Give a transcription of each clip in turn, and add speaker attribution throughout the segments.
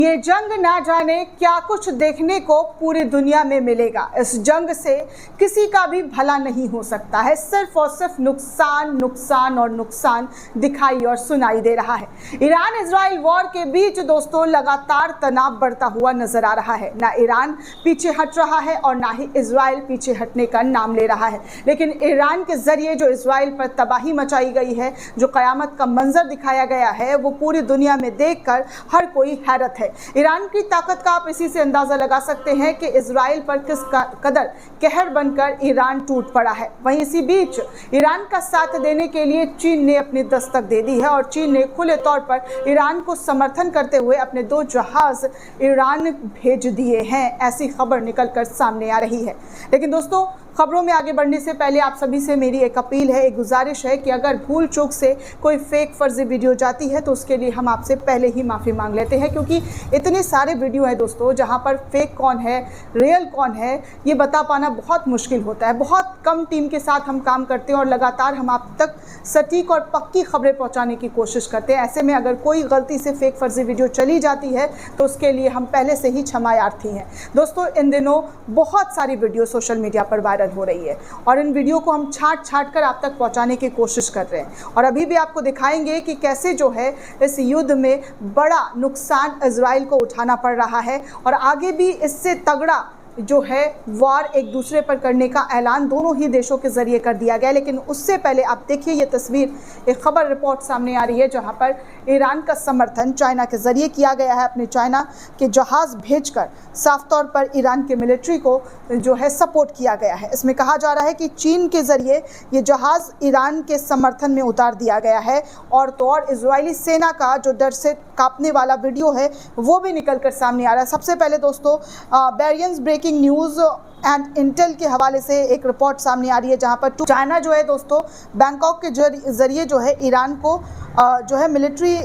Speaker 1: ये जंग ना जाने क्या कुछ देखने को पूरी दुनिया में मिलेगा। इस जंग से किसी का भी भला नहीं हो सकता है। सिर्फ और सिर्फ नुकसान नुकसान और नुकसान दिखाई और सुनाई दे रहा है। ईरान इजराइल वॉर के बीच दोस्तों लगातार तनाव बढ़ता हुआ नजर आ रहा है। ना ईरान पीछे हट रहा है और ना ही इजराइल पीछे हटने का नाम ले रहा है। लेकिन ईरान के जरिए जो इजराइल पर तबाही मचाई गई है, जो कयामत का मंजर दिखाया गया है, वो पूरी दुनिया में देखकर हर कोई हैरत है। ईरान की ताकत का आप इसी से अंदाजा लगा सकते हैं कि इजराइल पर किस कदर कहर बनकर ईरान टूट पड़ा है। वहीं इसी बीच ईरान का साथ देने के लिए चीन ने अपनी दस्तक दे दी है और चीन ने खुले तौर पर ईरान को समर्थन करते हुए अपने 2 जहाज ईरान भेज दिए हैं। ऐसी खबर निकलकर सामने आ रही है। लेकिन दोस्तों, खबरों में आगे बढ़ने से पहले आप सभी से मेरी एक अपील है, एक गुजारिश है कि अगर भूल चूक से कोई फेक फर्जी वीडियो जाती है तो उसके लिए हम आपसे पहले ही माफ़ी मांग लेते हैं, क्योंकि इतने सारे वीडियो हैं दोस्तों जहां पर फेक कौन है रियल कौन है ये बता पाना बहुत मुश्किल होता है। बहुत कम टीम के साथ हम काम करते हैं और लगातार हम आप तक सटीक और पक्की खबरें पहुँचाने की कोशिश करते हैं। ऐसे में अगर कोई गलती से फेक फर्जी वीडियो चली जाती है तो उसके लिए हम पहले से ही क्षमायार्थी हैं। दोस्तों, इन दिनों बहुत सारी वीडियो सोशल मीडिया पर वायरल हो रही है और इन वीडियो को हम छांट कर आप तक पहुंचाने की कोशिश कर रहे हैं और अभी भी आपको दिखाएंगे कि कैसे जो है इस युद्ध में बड़ा नुकसान इजराइल को उठाना पड़ रहा है और आगे भी इससे तगड़ा जो है वार एक दूसरे पर करने का ऐलान दोनों ही देशों के जरिए कर दिया गया। लेकिन उससे पहले आप देखिए ये तस्वीर, एक खबर रिपोर्ट सामने आ रही है जहां पर ईरान का समर्थन चाइना के जरिए किया गया है। अपने चाइना के जहाज भेजकर साफ तौर पर ईरान के मिलिट्री को जो है सपोर्ट किया गया है। इसमें कहा जा रहा है कि चीन के जरिए ये जहाज ईरान के समर्थन में उतार दिया गया है और तो और इजरायली सेना का जो डर से कांपने वाला वीडियो है वो भी निकल कर सामने आ रहा है। सबसे पहले दोस्तों, बेरियंस ब्रेकिंग न्यूज़ एंड इंटेल के हवाले से एक रिपोर्ट सामने आ रही है जहां पर चाइना जो है दोस्तों बैंकॉक के जरिए जो है ईरान को जो है मिलिट्री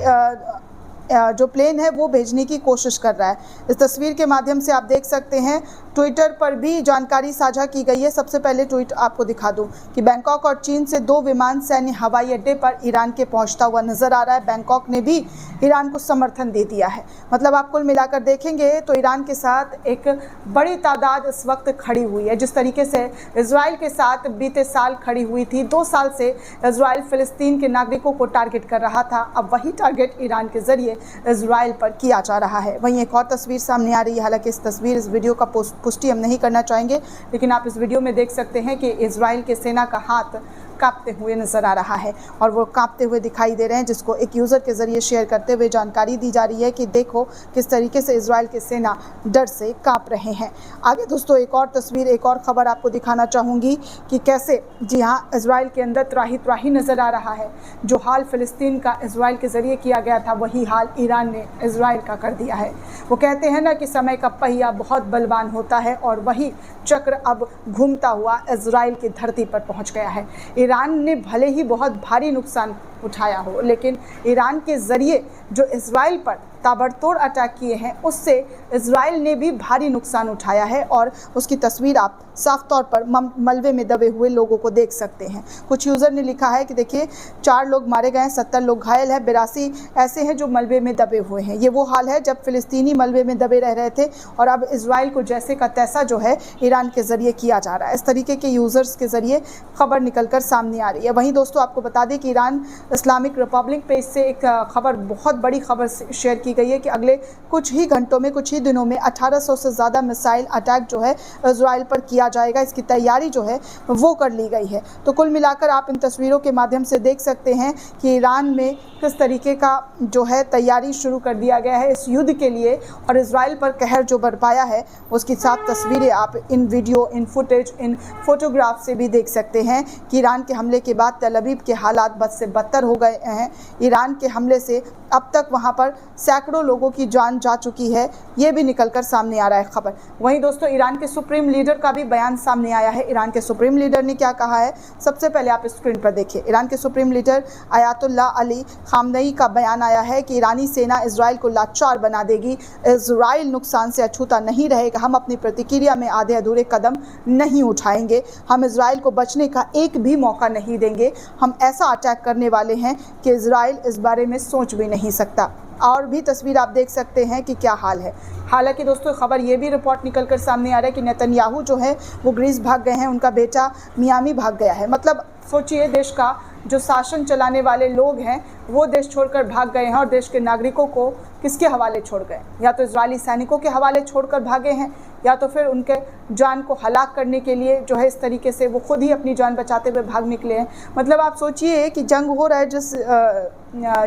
Speaker 1: जो प्लेन है वो भेजने की कोशिश कर रहा है। इस तस्वीर के माध्यम से आप देख सकते हैं ट्विटर पर भी जानकारी साझा की गई है। सबसे पहले ट्वीट आपको दिखा दूं कि बैंकॉक और चीन से 2 विमान सैन्य हवाई अड्डे पर ईरान के पहुंचता हुआ नजर आ रहा है। बैंकॉक ने भी ईरान को समर्थन दे दिया है। मतलब आप कुल मिलाकर देखेंगे तो ईरान के साथ एक बड़ी तादाद इस वक्त खड़ी हुई है। जिस तरीके से इजराइल के साथ बीते साल खड़ी हुई थी, 2 साल से इजराइल फिलिस्तीन के नागरिकों को टारगेट कर रहा था, अब वही टारगेट ईरान के जरिए इजराइल पर किया जा रहा है। वहीं एक और तस्वीर सामने आ रही है। हालांकि इस वीडियो का पुष्टि हम नहीं करना चाहेंगे, लेकिन आप इस वीडियो में देख सकते हैं कि इजराइल के सेना का हाथ कांपते हुए नजर आ रहा है और वो कांपते हुए दिखाई दे रहे हैं, जिसको एक यूज़र के जरिए शेयर करते हुए जानकारी दी जा रही है कि देखो किस तरीके से इजराइल के सेना डर से कांप रहे हैं। आगे दोस्तों एक और तस्वीर, एक और खबर आपको दिखाना चाहूँगी कि कैसे जी हाँ इजराइल के अंदर त्राही नज़र आ रहा है। जो हाल फिलिस्तीन का इजराइल के ज़रिए किया गया था वही हाल ईरान ने इजराइल का कर दिया है। वो कहते हैं ना कि समय का पहिया बहुत बलवान होता है और वही चक्र अब घूमता हुआ इजराइल की धरती पर पहुँच गया है। ईरान ने भले ही बहुत भारी नुकसान उठाया हो, लेकिन ईरान के ज़रिए जो इजराइल पर ताबड़तोड़ अटैक किए हैं उससे इजराइल ने भी भारी नुकसान उठाया है और उसकी तस्वीर आप साफ तौर पर मलबे में दबे हुए लोगों को देख सकते हैं। कुछ यूज़र ने लिखा है कि देखिए 4 लोग मारे गए हैं, 70 लोग घायल हैं, 82 ऐसे हैं जो मलबे में दबे हुए हैं। ये वो हाल है जब फिलिस्तीनी मलबे में दबे रह रहे थे और अब इजराइल को जैसे का तैसा जो है ईरान के ज़रिए किया जा रहा है। इस तरीके के यूज़र्स के ज़रिए खबर निकल कर सामने आ रही है। वहीं दोस्तों आपको बता दें कि ईरान इस्लामिक रिपब्लिक पेज से एक खबर, बहुत बड़ी खबर शेयर की गई है कि अगले कुछ ही घंटों में, कुछ ही दिनों में 1800 से ज़्यादा मिसाइल अटैक जो है इजराइल पर किया जाएगा। इसकी तैयारी जो है वो कर ली गई है। तो कुल मिलाकर आप इन तस्वीरों के माध्यम से देख सकते हैं कि ईरान में किस तरीके का जो है तैयारी शुरू कर दिया गया है इस युद्ध के लिए और इजराइल पर कहर जो बरपाया है उसकी साफ तस्वीरें आप इन वीडियो, इन फुटेज, इन फोटोग्राफ से भी देख सकते हैं कि ईरान के हमले के बाद तेल अवीव के हालात बद से बदतर हो गए हैं। ईरान के हमले से अब तक वहां पर सैकड़ों लोगों की जान जा चुकी है, ये भी निकलकर सामने आ रहा है खबर। वहीं दोस्तों ईरान के सुप्रीम लीडर का भी बयान सामने आया है। ईरान के सुप्रीम लीडर ने क्या कहा है, सबसे पहले आप स्क्रीन पर देखिए। ईरान के supreme leader Ayatollah Ali Khamenei का बयान आया है कि ईरानी सेना इजराइल को लाचार बना देगी, इजराइल नुकसान से अछूता नहीं रहेगा, हम अपनी प्रतिक्रिया में आधे अधूरे कदम नहीं उठाएंगे, हम इजराइल को बचने का एक भी मौका नहीं देंगे, हम ऐसा अटैक करने वाले वाले हैं कि इजराइल इस बारे में सोच भी नहीं सकता। और भी तस्वीर आप देख सकते हैं कि क्या हाल है। हालांकि दोस्तों खबर ये भी रिपोर्ट निकल कर सामने आ रहा है कि नेतन्याहू जो है वो ग्रीस भाग गए हैं, उनका बेटा मियामी भाग गया है। मतलब सोचिए, देश का जो शासन चलाने वाले लोग हैं वो देश छोड़कर भाग गए हैं और देश के नागरिकों को किसके हवाले छोड़ गए? या तो इजरायली सैनिकों के हवाले छोड़कर भागे हैं, या तो फिर उनके जान को हलाक करने के लिए जो है इस तरीके से वो खुद ही अपनी जान बचाते हुए भाग निकले हैं। मतलब आप सोचिए कि जंग हो रहा है जिस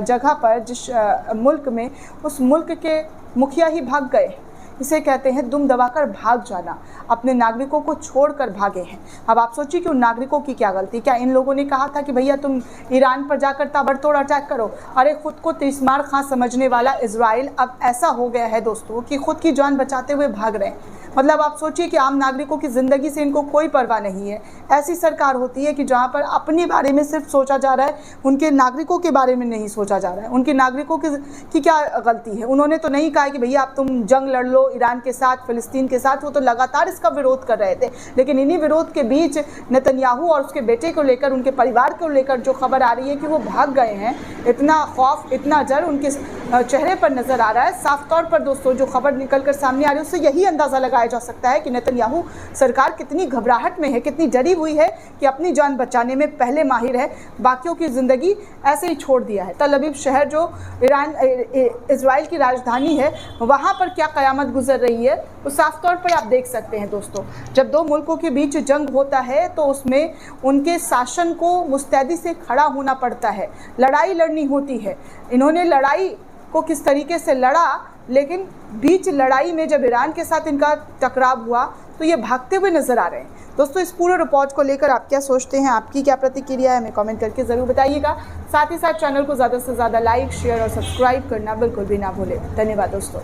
Speaker 1: जगह पर, जिस मुल्क में, उस मुल्क के मुखिया ही भाग गए। इसे कहते हैं दुम दबाकर भाग जाना, अपने नागरिकों को छोड़कर भागे हैं। अब आप सोचिए कि उन नागरिकों की क्या गलती? क्या इन लोगों ने कहा था कि भैया तुम ईरान पर जाकर ताबड़तोड़ अटैक करो? अरे खुद को तिस्मार खां समझने वाला इजराइल अब ऐसा हो गया है दोस्तों कि खुद की जान बचाते हुए भाग रहे हैं। मतलब आप सोचिए कि आम नागरिकों की ज़िंदगी से इनको कोई परवाह नहीं है। ऐसी सरकार होती है कि जहाँ पर अपने बारे में सिर्फ सोचा जा रहा है, उनके नागरिकों के बारे में नहीं सोचा जा रहा है। उनके नागरिकों की क्या गलती है? उन्होंने तो नहीं कहा कि भैया आप तुम जंग लड़ लो ईरान के साथ, फ़िलिस्तीन के साथ। वो तो लगातार इसका विरोध कर रहे थे। लेकिन इन्हीं विरोध के बीच नेतन्याहू और उसके बेटे को लेकर, उनके परिवार को लेकर जो खबर आ रही है कि वो भाग गए हैं, इतना खौफ, इतना डर उनके चेहरे पर नज़र आ रहा है। साफ तौर पर दोस्तों जो खबर निकल कर सामने आ रही है उससे यही अंदाज़ा लगाया जा सकता है कि नेतन्याहू सरकार कितनी घबराहट में है, कितनी डरी हुई है कि अपनी जान बचाने में पहले माहिर है, बाकियों की ज़िंदगी ऐसे ही छोड़ दिया है। तल अवीव शहर जो इजराइल की राजधानी है, वहाँ पर क्या क़यामत गुजर रही है वो साफ तौर पर आप देख सकते हैं दोस्तों। जब दो मुल्कों के बीच जंग होता है तो उसमें उनके शासन को मुस्तैदी से खड़ा होना पड़ता है, लड़ाई लड़नी होती है। इन्होंने लड़ाई को किस तरीके से लड़ा, लेकिन बीच लड़ाई में जब ईरान के साथ इनका टकराव हुआ तो ये भागते हुए नज़र आ रहे हैं। दोस्तों इस पूरे रिपोर्ट को लेकर आप क्या सोचते हैं, आपकी क्या प्रतिक्रिया है, हमें कमेंट करके ज़रूर बताइएगा। साथ ही साथ चैनल को ज़्यादा से ज़्यादा लाइक, शेयर और सब्सक्राइब करना बिल्कुल भी ना भूलें। धन्यवाद दोस्तों।